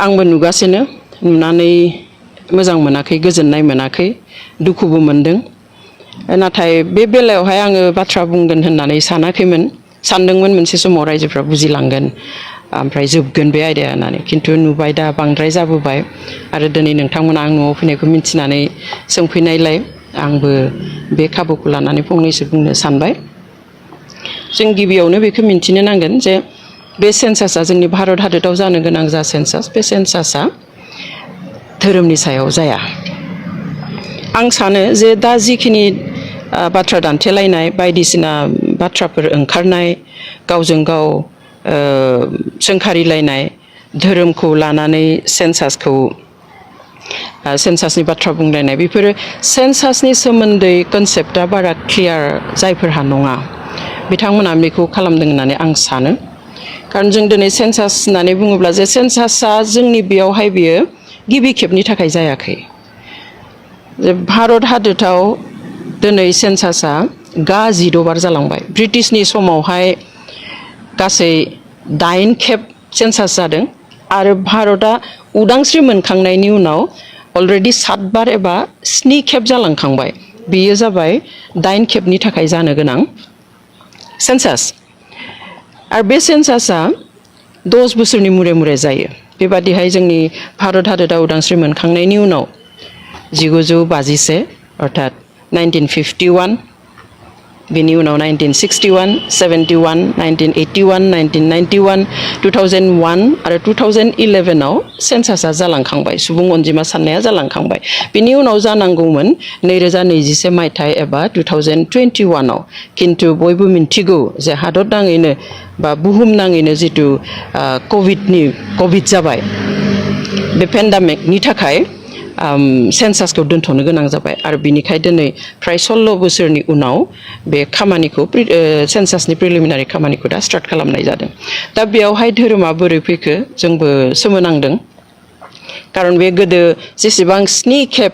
आंबो नुगासिनो नुनानै मोजां मोनाखै गोजोननाय मोनाखै दुखुबो मोनदों नाथाय बे बेलायावहाय आङो बाथ्रा बुंगोन होननानै सानदोंमोन मोनसे समाव रायजोफ्रा बुजिलांगोन ओमफ्राय जोबगोन बे आयदाया होननानै खिन्थु नुबाय दा बांद्राय जाबोबाय आरो दिनै नोंथांमोना आं न'आव फैनायखौ मिथिनानै सोंफैनायलाय आंबो बे खाबुखौ लानानै फंनैसो बुंनो सानबाय जों गिबियावनो बेखौ मिन्थिनो नांगोन जे बे सेन्सासआ जोंनि भारत हादराव जानो गोनां जा सेन्सास बे सेन्सासआ धोरोमनि सायाव जाया आं सानो जे दा जिखिनि बाथ्रा दान्थेलायनाय बायदिसिना बाथ्राफोर ओंखारनाय गावजों गाव सोंखारिलायनाय धोरोमखौ लानानै सेन्सासनि बाथ्रा बुंलायनाय बेफोरो सेन्सासनि सोमोन्दै कनसेप्टआ बारा क्लियार जायफोरहा नङा बिथांमोना बेखौ खालामदों होननानै आं सानो खारन जों दिनै सेन्सास होननानै बुङोब्ला जे सेन्सासआ जोंनि बेयावहाय बियो गिबि खेबनि थाखाय जायाखै भारत हादराव दिनै सेन्सासआ 18 बार जालांबाय ब्रिटिशनि समावहाय गासै 8 खेब सेन्सास जादों आरो भारतआ उदांस्रि मोनखांनायनि उनाव अलरेडि 7 बार एबा 7 खेब जालांखांबाय बेयो जाबाय 8 खेबनि थाखाय जानो गोनां सेन्सास आरो बे सेन्सासआ 10 बोसोरनि मुरे जायो बेबादिहाय जोंनि भारत हादरा उदांस्रि मोनखांनायनि उनाव 1951 अर्थात 1951 बेनि उनाव 1961, 71, 1981, 1991, 2001 आरो 2011 आव सेन्सासआ जालांखांबाय सुबुं अनजिमा साननाया जालांखांबाय बेनि उनाव जानांगौमोन 2021 मायथाइ एबा 2021 आव किन्तु बयबो मिन्थिगौ जे हादर नाङैनो बा बुहुम नाङैनो जितु कभिड जाबाय बे पेन्डेमिकनि थाखाय सेन्सासखौ दोनथ'नो गोनां जाबाय आरो बिनिखाय दिनै फ्राय 16 बोसोरनि उनाव बे खामानिखौ सेन्सासनि प्रिलिमिनारि खामानिखौ दा स्टार्ट खालामनाय जादों दा बेयावहाय धोरोमा बोरै फैखो जोंबो सोमोनांदों खारन बे गोदो जेसेबां 7 खेब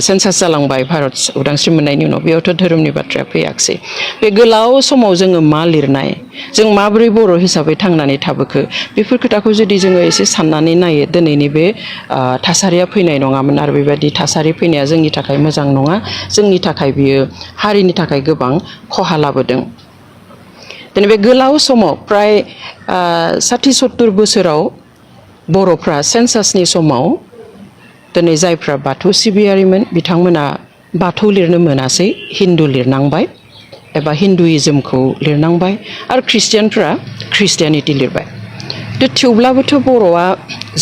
सेन्सास जालांबाय भारत उदांस्रि मोननायनि उनाव बेयावथ' धोरोमनि बाथ्राया फैयाखसै बे गोलाव समाव जोङो मा लिरनाय जों माबोरै बर' हिसाबै थांनानै थाबोखो बेफोर खोथाखौ जुदि जोङो एसे साननानै नायो दिनैनि बे थासारिया फैनाय नङामोन आरो बेबायदि थासारि फैनाया जोंनि थाखाय मोजां नङा जोंनि थाखाय बियो हारिनि थाखाय गोबां खहा लाबोदों दिनै बे गोलाव समाव फ्राय 60-70 बोसोराव बर'फ्रा सेन्सासनि समाव दिनै जायफ्रा बाथौ सिबियारिमोन बिथांमोना बाथौ लिरनो मोनासै हिन्दु लिरनांबाय एबा हिन्दुइज्मखौ लिरनांबाय आरो ख्रिस्टियानफ्रा ख्रिस्टियानिटि लिरबाय थेवब्लाबोथ' बर'आ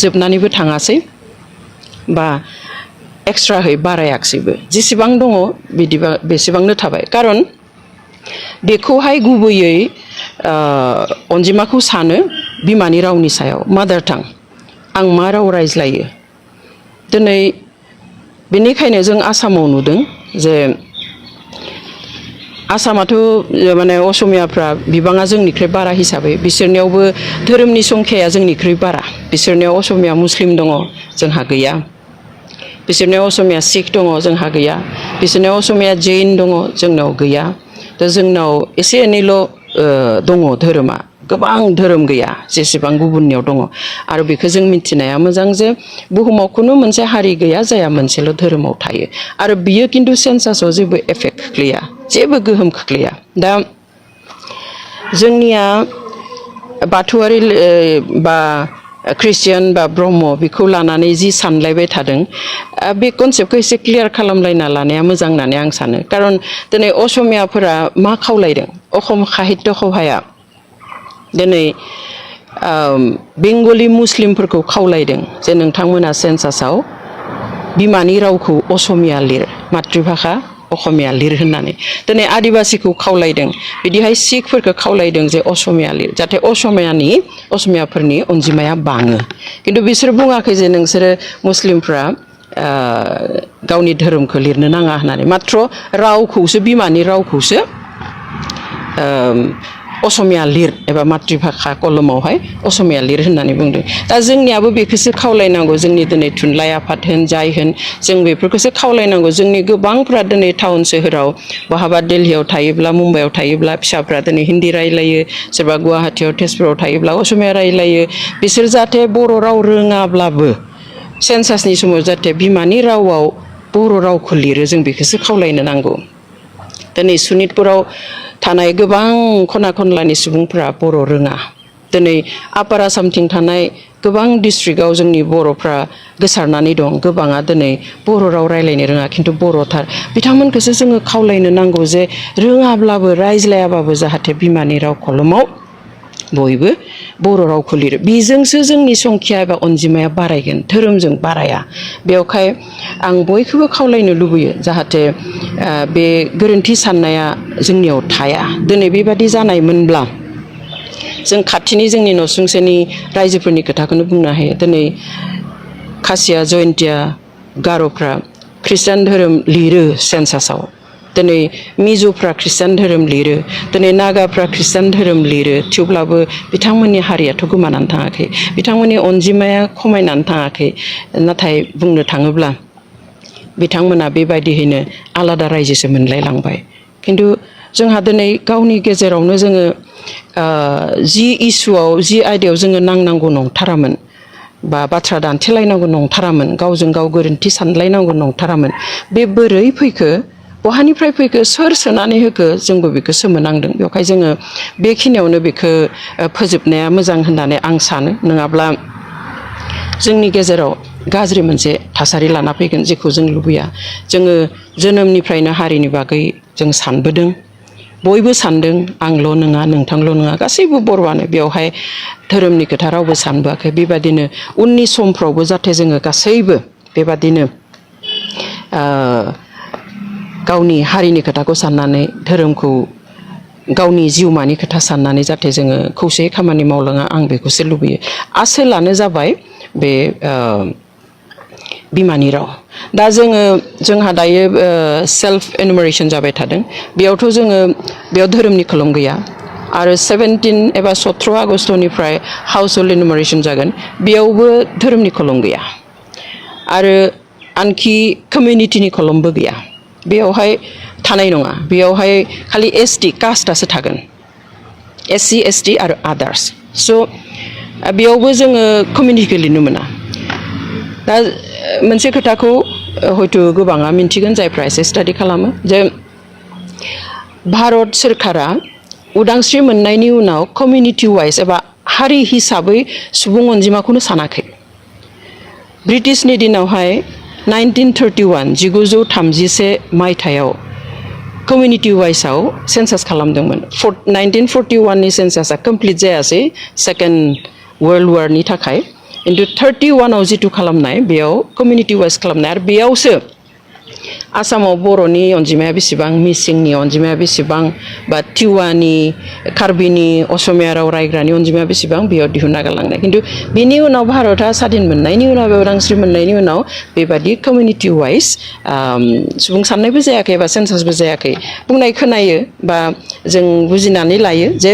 जोबनानैबो थाङासै बा एक्सट्राहै बारायाखसैबो जेसेबां दङ बिदिबा बेसेबांनो थाबाय खारन बेखौहाय गुबैयै अनजिमाखौ सानो बिमानि रावनि सायाव मादार टां आं मा राव रायज्लायो दिनै बेनिखायनो जों आसामाव नुदों जे आसामाथ' माने असमियाफ्रा बिबाङा जोंनिख्रुइ बारा हिसाबै बिसोरनियावबो धोरोमनि संख्याया जोंनिख्रुइ बारा बिसोरनियाव असमिया मुस्लिम दङ जोंहा गैया बिसोरनियाव असमिया सिख दङ जोंहा गैया बिसोरनियाव असमिया जैन दङ जोंनाव गैया दा जोंनाव एसे एनैल' दङ धोरोमा गोबां धोरोम गैया जेसेबां गुबुननियाव दङ आरो बेखौ जों मिथिनाया मोजां जे बुहुमाव खुनु मोनसे हारि गैया जाया मोनसेल' धोरोमाव थायो आरो बियो खिन्थु सेन्सासआव जेबो एफेक्ट खोख्लैया जेबो गोहोम खोख्लैया दा जोंनिया बाथौआरि बा ख्रिस्टियान बा ब्रह्म बेखौ लानानै जि सानलायबाय थादों बे कनसेप्टखौ एसे क्लियार खालामलायना लानाया मोजां होननानै आं सानो खारन दिनै असमियाफोरा मा खावलायदों अखम साहित्य सभाया दिनै बेंगलि मुस्लिमफोरखौ खावलायदों जे नोंथांमोना सेन्सासआव बिमानि रावखौ असमिया लिर मातृभाषा असमिया लिर होननानै दिनै आदिबासिखौ खावलायदों बिदिहाय सिखफोरखौ खावलायदों जे असमिया लिर जाहाथे असमियाफोरनि अनजिमाया बाङो खिन्थु बिसोर बुङाखै जे नोंसोरो मुस्लिमफ्रा गावनि धोरोमखौ लिरनो नाङा होननानै माथ्र रावखौसो बिमानि रावखौसो असमिया लिर एबा मातृभाषा कलमावहाय असमिया लिर होननानै बुंदों दा जोंनियाबो बेखौसो खावलायनांगौ जोंनि दिनै थुनलाइ आफाद होन जाय होन जों बेफोरखौसो खावलायनांगौ जोंनि गोबांफ्रा दिनै टाउन सोहोराव बहाबा दिल्लीयाव थायोब्ला मुम्बाइआव थायोब्ला फिसाफ्रा दिनै हिन्दी रायलायो सोरबा गुवाहाटीयाव तेजपुराव थायोब्ला असमिया रायलायो बिसोर जाहाथे बर' राव रोङाब्लाबो सेन्सासनि समाव जाहाथे बिमानि रावाव बर' रावखौ लिरो जों बेखौसो खावलायनो नांगौ दिनै सनितपुराव थानाय गोबां खना खनलानि सुबुंफोरा बर' रोङा दिनै आपार आसामथिं थानाय गोबां डिस्ट्रिक्टआव जोंनि बर'फ्रा गोसारनानै दं गोबाङा दिनै बर' राव रायलायनो रोङा खिन्थु बर'थार बिथांमोनखौसो जोङो खावलायनो नांगौ जे रोङाब्लाबो रायज्लायाबाबो जाहाथे बिमानि राव कलमाव बयबो बर' रावखौ लिरो बेजोंसो जोंनि संख्या एबा अनजिमाया बारायगोन धोरोमजों बाराया बेवहाय आं बयखौबो खावलायनो लुबैयो जाहाथे बे गोरोन्थि साननाया जोंनियाव थाया दिनै बेबादि जानायमोनब्ला जों खाथिनि जोंनि नसुंसेनि रायजोफोरनि खोथाखौनो बुंनो हायो दिनै खासिया जयन्तिया गार'फ्रा ख्रिस्टान धोरोम लिरो सेन्सासाव दिनै मिज'फ्रा ख्रिस्टान धोरोम लिरो दिनै नागाफ्रा ख्रिस्टान धोरोम लिरो थेवब्लाबो बिथांमोननि हारियाथ' गोमानानै थाङाखै बिथांमोननि अनजिमाया खमायनानै थाङाखै नाथाय बुंनो थाङोब्ला बिथांमोना बेबायदियैनो आलादा रायजोसो मोनलायलांबाय खिन्थु जोंहा दिनै गावनि गेजेरावनो जोङो जि इसुआव जि आयदायाव जोङो नांनांगौ नंथारामोन बा बाथ्रा दान्थेलायनांगौ नंथारामोन गावजों गाव गोरोन्थि सानलायनांगौ नंथारामोन बे बोरै फैखो बहानिफ्राय फैखो सोर सोनानै होखो जोंबो बेखौ सोमोनांदों बेवहाय जोङो बेखिनियावनो बेखौ फोजोबनाया मोजां होननानै आं सानो नङाब्ला जोंनि गेजेराव गाज्रि मोनसे थासारि लाना फैगोन जेखौ जों लुबैया जोङो जोनोमनिफ्रायनो हारिनि बागै जों सानबोदों बयबो सानदों आंल' नङा नोंथांल' नङा गासैबो बर'आनो बेवहाय धोरोमनि खोथा रावबो सानबोआखै बेबादिनो उननि समफ्रावबो जाहाथे जोङो गासैबो बेबादिनो गावनि हारिनि खोथाखौ साननानै धोरोमखौ गावनि जिउमानि खोथा साननानै जाहाथे जोङो खौसेयै खामानि मावलाङा आं बेखौसो लुबैयो आसोलानो जाबाय बे बिमानि राव दा जोंहा दायो सेल्फ एनुमारेसन जाबाय थादों बेयावथ' जोङो बेयाव धोरोमनि खोलोम गैया आरो 17 एबा 17 आगस्टनिफ्राय हाउस हल्ड एनुमारेसन जागोन बेयावबो धोरोमनि खोलोम गैया आरो आनखि कमिउनिटिनि खोलोमबो गैया बेयावहाय थानाय नङा बेयावहाय खालि एसटि कास्टआसो थागोन एससि एसटि आरो आदार्स स' बेयावबो जोङो कमिउनिटिखौ लिरनो मोना दा मोनसे खोथाखौ हयथ' गोबाङा मिन्थिगोन जायफ्रा एसे स्टाडि खालामो जे भारत सोरखारा उदांस्रि मोननायनि उनाव कमिउनिटि वाइज एबा हारि हिसाबै सुबुं अनजिमाखौनो सानाखै ब्रिटिशनि दिनावहाय 1931 मायथाइयाव कमिउनिटि वाइजआव सेन्सास खालामदोंमोन 1941नि सेन्सासआ कमप्लिट जायासै सेकेन्ड वर्ल्ड वारनि थाखाय खिन्थु 31आव जिथु खालामनाय बेयाव कमिउनिटि वाइज खालामनाय आरो बेयावसो आसामाव बर'नि अनजिमाया बेसेबां मिसिंनि अनजिमाया बेसेबां बा टिवानि कार्बिनि असमिया राव रायग्रानि अनजिमाया बेसेबां बेयाव दिहुनना गालांनाय खिन्थु बिनि उनाव भारतआ स्वाधीन मोननायनि उनाव उदांस्रि मोननायनि उनाव बेबादि कमिउनिटि वाइज सुबुं साननायबो जायाखै बा सेन्सासबो जायाखै बुंनाय खोनायो बा जों बुजिनानै लायो जे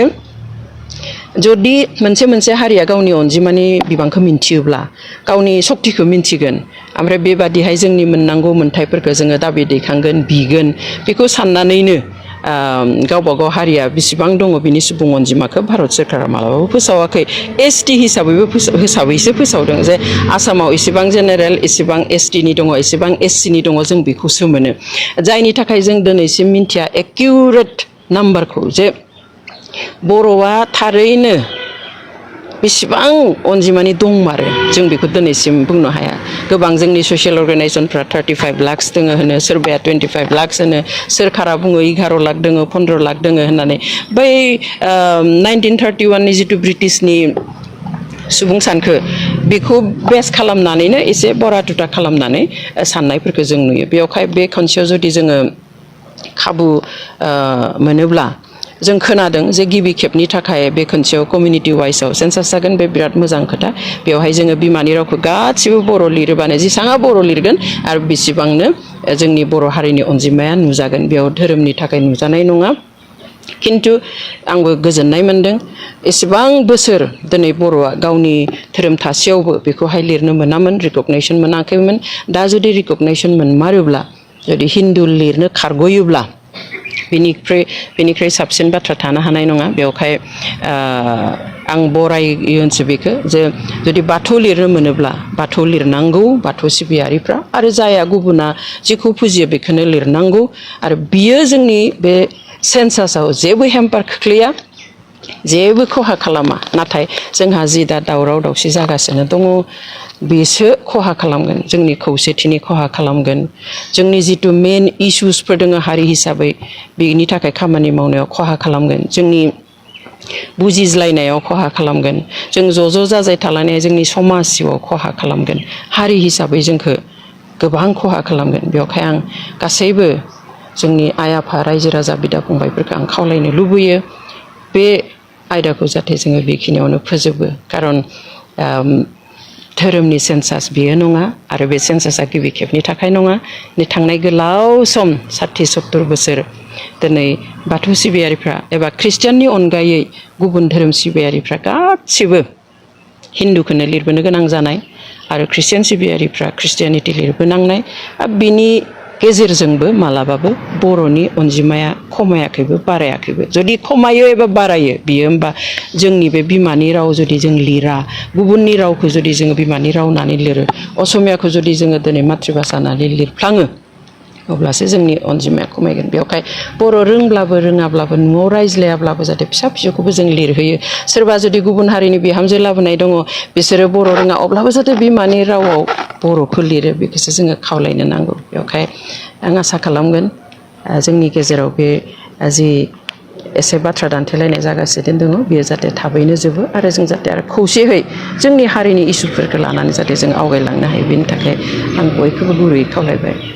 जुदि मोनसे हारिया गावनि अनजिमानि बिबांखौ मिन्थियोब्ला गावनि सक्तिखौ मिन्थिगोन ओमफ्राय बेबादिहाय जोंनि मोननांगौ मोन्थायफोरखौ जोङो दाबि दैखांगोन बिगोन बेखौ साननानैनो गावबा गाव हारिया बेसेबां दङ बिनि सुबुं अनजिमाखौ भारत सोरखारा मालाबाबो फोसावाखै एसटि हिसाबैसो फोसावदों जे आसामाव इसेबां जेनेरेल इसेबां एसटिनि दङ इसेबां एससिनि दङ जों बेखौसो मोनो जायनि थाखाय जों दिनैसिम मिन्थिया एकिउरेट नाम्बारखौ जे बर'आ थारैनो बेसेबां अनजिमानि दंमारो जों बेखौ दिनैसिम बुंनो हाया गोबां जोंनि ससियेल अर्गानाइजेसनफ्रा 35 लाख दङ होनो सोरबाया 25 लाख होनो सोरखारा बुङो 11 लाख दङ 15 लाख दङ होननानै बै 1931नि जिथु ब्रिटिशनि सुबुं सानखो बेखौ बेस खालामनानैनो एसे बरा तुता खालामनानै साननायफोरखौ जों नुयो बेवहाय बे खनसेयाव जुदि जोङो खाबु मोनोब्ला जों खोनादों जे गिबि खेबनि थाखाय बे खनसेयाव कमिउनिटि वाइजआव सेन्सास जागोन बे बिराद मोजां खोथा बेवहाय जोङो बिमानि रावखौ गासिबो बर' लिरोबानो जेसेबां बर' लिरगोन आरो बेसेबांनो जोंनि बर' हारिनि अनजिमाया नुजागोन बेयाव धोरोमनि थाखाय नुजानाय नङा खिन्थु आंबो गोजोननाय मोनदों एसेबां बोसोर दिनै बर'आ गावनि धोरोम थासेयावबो बेखौहाय लिरनो मोनामोन रिकगनाइसन मोनाखैमोन दा जुदि रिकगनाइसन मोनमारोब्ला जुदि हिन्दु लिरनो खारग'योब्ला बेनिख्रुइ साबसिन बाथ्रा थानो हानाय नङा बेवहाय आं बरायोसो बेखौ जे जुदि बाथौ लिरनो मोनोब्ला बाथौ लिरनांगौ बाथौ सिबियारिफ्रा आरो जाया गुबुना जेखौ फुजियो बेखौनो लिरनांगौ आरो बियो जोंनि बे सेन्सासाव जेबो हेम्पार खोख्लैया जेबो खहा खालामा नाथाय जोंहा जि दा दावराव दावसि जागासिनो दङ बेसो खहा खालामगोन जोंनि खौसेथिनि खहा खालामगोन जोंनि जिथु मेन इसुसफोर दङ हारि हिसाबै बेनि थाखाय खामानि मावनायाव खहा खालामगोन जोंनि बुजिज्लायनायाव खहा खालामगोन जों ज' जाजाय थालायनाया जोंनि समाज जिउआव खहा खालामगोन हारि हिसाबै जोंखौ गोबां खहा खालामगोन बेवहाय आं गासैबो जोंनि आइ आफा रायजो राजा बिदा फंबायफोरखौ आं खावलायनो लुबैयो बे आयदाखौ जाहाथे जोङो बेखिनियावनो फोजोबो खारन धोरोमनि सेन्सास बेयो नङा आरो बे सेन्सासा गिबि खेबनि थाखाय नङा थांनाय गोलाव सम 60-70 बोसोर दिनै बाथौ सिबियारिफ्रा एबा ख्रिस्टियाननि अनगायै गुबुन धोरोम सिबियारिफ्रा गासिबो हिन्दुखौनो लिरबोनो गोनां जानाय आरो ख्रिस्टियान सिबियारिफ्रा ख्रिस्टियानिटि लिरबोनांनाय बिनि गेजेरजोंबो मालाबाबो बर'नि अनजिमाया खमायाखैबो बारायाखैबो जुदि खमायो एबा बारायो बियो होमबा जोंनि बे बिमानि राव जुदि जों लिरा गुबुननि रावखौ जुदि जोङो बिमानि राव होननानै लिरो असमियाखौ जुदि जोङो दिनै मातृभाषा होननानै लिरफ्लाङो अब्लासो जोंनि अनजिमाया खमायगोन बेवहाय बर' रोंब्लाबो रोङाब्लाबो न'आव रायज्लायाब्लाबो जाहाथे फिसा फिसौखौबो जों लिरहोयो सोरबा जुदि गुबुन हारिनि बिहामजो लाबोनाय दङ बिसोरो बर' रोङा अब्लाबो जाहाथे बिमानि रावाव बर'खौ लिरो बेखौसो जोङो खावलायनो नांगौ बेवहाय आं आसा खालामगोन जोंनि गेजेराव बे जि एसे बाथ्रा दान्थेलायनाय जागासिनो दङ बेयो जाहाथे थाबैनो जोबो आरो जों जाहाथे आरो खौसेयै जोंनि हारिनि इसुफोरखौ लानानै जाहाथे जों आवगायलांनो हायो बेनि थाखाय आं बयखौबो गुरैयै खावलायबाय